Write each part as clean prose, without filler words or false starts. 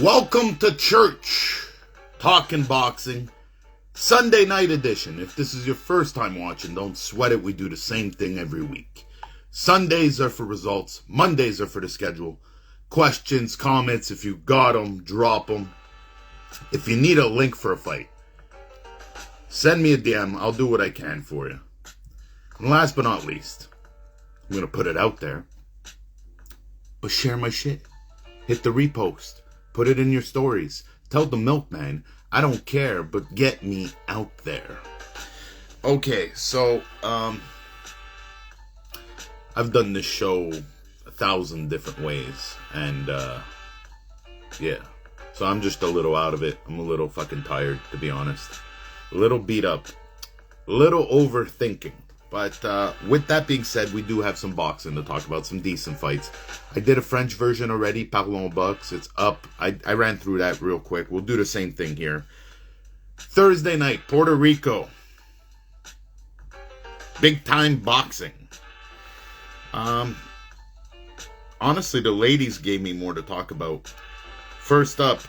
Welcome to church. Talking boxing. Sunday night edition. If this is your first time watching, don't sweat it. We do the same thing every week. Sundays are for results. Mondays are for the schedule. Questions, comments, if you got them, drop them. If you need a link for a fight, send me a DM. I'll do what I can for you. And last but not least, I'm going to put it out there, but share my shit. Hit the repost. Put it in your stories. Tell the milkman, I don't care, but get me out there. Okay, so, I've done this show 1,000 different ways, and, yeah. So I'm just a little out of it. I'm a little fucking tired, to be honest. A little beat up. A little overthinking. But with that being said, we do have some boxing to talk about, some decent fights. I did a French version already, Parlons Box. It's up. I ran through that real quick. We'll do the same thing here. Thursday night, Puerto Rico. Big time boxing. Honestly, the ladies gave me more to talk about. First up,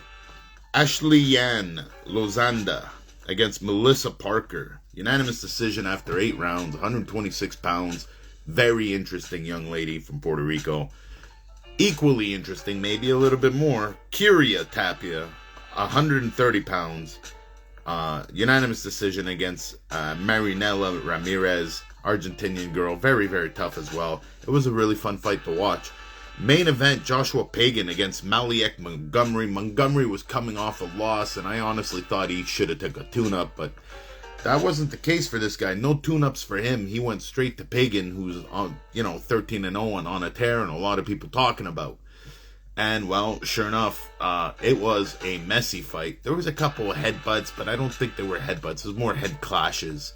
Ashley Yan Lozanda against Melissa Parker. Unanimous decision after 8 rounds, 126 pounds. Very interesting young lady from Puerto Rico. Equally interesting, maybe a little bit more, Kyria Tapia, 130 pounds. Unanimous decision against Marinella Ramirez, Argentinian girl. Very, very tough as well. It was a really fun fight to watch. Main event, Joshua Pagan against Maliek Montgomery. Montgomery was coming off a loss, and I honestly thought he should have took a tune-up, but that wasn't the case for this guy. No tune-ups for him. He went straight to Pagan, who's on, 13-0 and on a tear, and a lot of people talking about. And, well, sure enough, it was a messy fight. There was a couple of headbutts, but I don't think they were headbutts. It was more head clashes.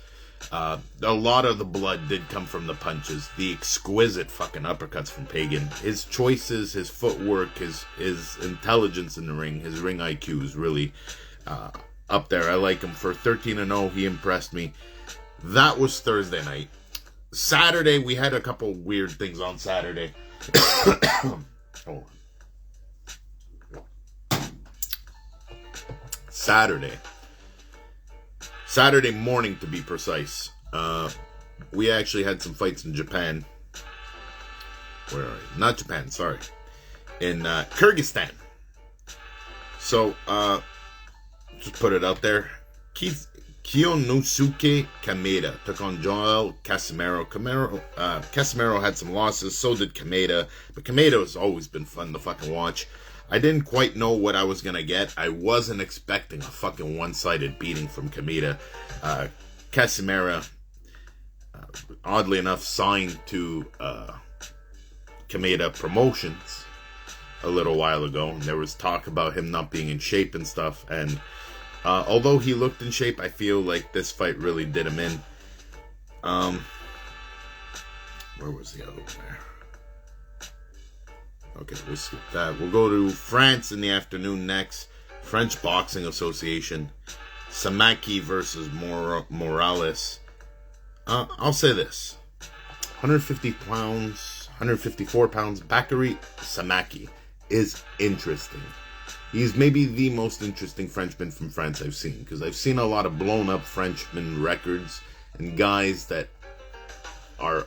A lot of the blood did come from the punches. The exquisite fucking uppercuts from Pagan. His choices, his footwork, his intelligence in the ring, his ring IQ is really up there. I like him. For 13-0, he impressed me. That was Thursday night. Saturday, we had a couple weird things on Saturday. Oh. Saturday morning, to be precise. We actually had some fights in Japan. Where are we? Not Japan, sorry. In Kyrgyzstan. So, just put it out there. Kiyonosuke Kameda took on Joel Casimero. Casimero had some losses, so did Kameda. But Kameda has always been fun to fucking watch. I didn't quite know what I was going to get. I wasn't expecting a fucking one-sided beating from Kameda. Casimero, oddly enough, signed to Kameda Promotions a little while ago. And there was talk about him not being in shape and stuff. And although he looked in shape, I feel like this fight really did him in. Where was the other one there? Okay, we'll skip that. We'll go to France in the afternoon next. French Boxing Association. Samaki versus Morales. I'll say this. 150 pounds, 154 pounds. Bakary Samaki is interesting. He's maybe the most interesting Frenchman from France I've seen. Because I've seen a lot of blown up Frenchman records. And guys that are,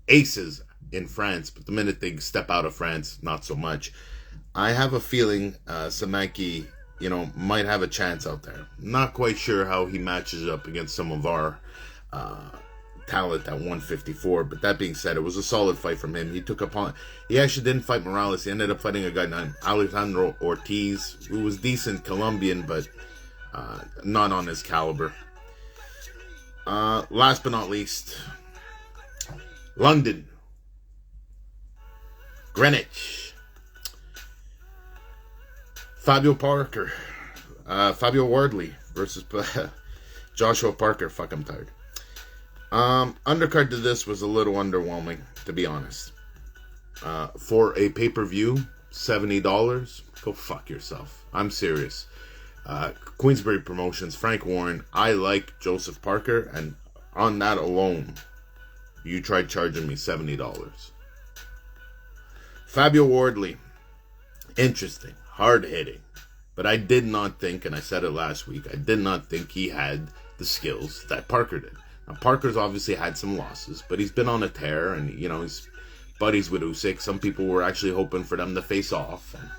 aces in France, but the minute they step out of France, not so much. I have a feeling Samaki, might have a chance out there. Not quite sure how he matches up against some of our talent at 154, but that being said, it was a solid fight from him. He actually didn't fight Morales. He ended up fighting a guy named Alejandro Ortiz, who was decent Colombian, but not on his caliber. Last but not least, London. Greenwich. Fabio Wardley versus Joshua Parker. Fuck, I'm tired. Undercard to this was a little underwhelming, to be honest. For a pay-per-view, $70. Go fuck yourself. I'm serious. Queensbury Promotions, Frank Warren. I like Joseph Parker, and on that alone, you tried charging me $70. Fabio Wardley, interesting. hard hitting. But I did not think, and I said it last week, I did not think he had the skills that Parker did. Now, Parker's obviously had some losses, but he's been on a tear, and, you know, he's buddies with Usyk. Some people were actually hoping for them to face off. And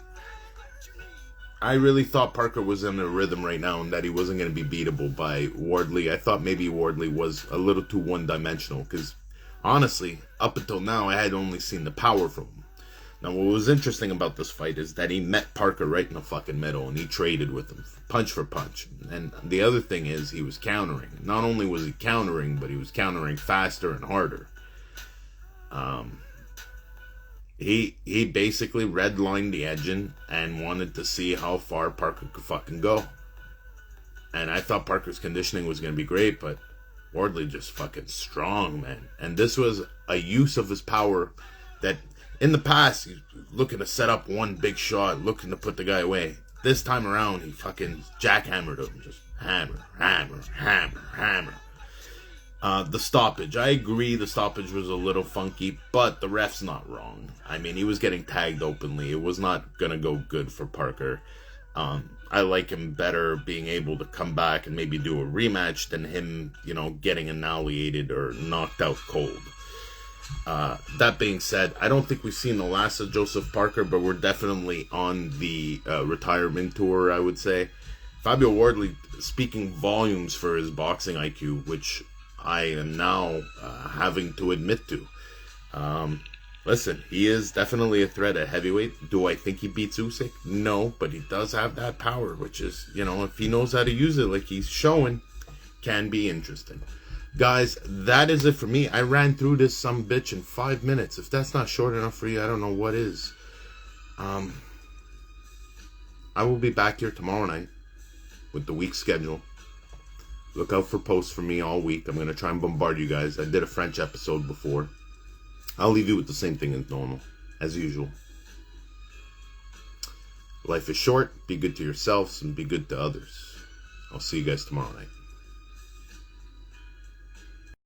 I really thought Parker was in a rhythm right now and that he wasn't going to be beatable by Wardley. I thought maybe Wardley was a little too one-dimensional because, honestly, up until now, I had only seen the power from him. Now, what was interesting about this fight is that he met Parker right in the fucking middle, and he traded with him, punch for punch. And the other thing is, he was countering. Not only was he countering, but he was countering faster and harder. He basically redlined the engine and wanted to see how far Parker could fucking go. And I thought Parker's conditioning was going to be great, but Wardley just fucking strong, man. And this was a use of his power that... in the past, he's looking to set up one big shot, looking to put the guy away. This time around, he fucking jackhammered him. Just hammer, hammer, hammer, hammer. The stoppage. I agree the stoppage was a little funky, but the ref's not wrong. I mean, he was getting tagged openly. It was not going to go good for Parker. I like him better being able to come back and maybe do a rematch than him, you know, getting annihilated or knocked out cold. That being said, I don't think we've seen the last of Joseph Parker, but we're definitely on the retirement tour, I would say. Fabio Wardley speaking volumes for his boxing IQ, which I am now having to admit to. Listen, he is definitely a threat at heavyweight. Do I think he beats Usyk? No, but he does have that power, which is, you know, if he knows how to use it like he's showing, can be interesting. Guys, that is it for me. I ran through this sumbitch in 5 minutes. If that's not short enough for you, I don't know what is. I will be back here tomorrow night with the week schedule. Look out for posts from me all week. I'm going to try and bombard you guys. I did a French episode before. I'll leave you with the same thing as normal, as usual. Life is short. Be good to yourselves and be good to others. I'll see you guys tomorrow night.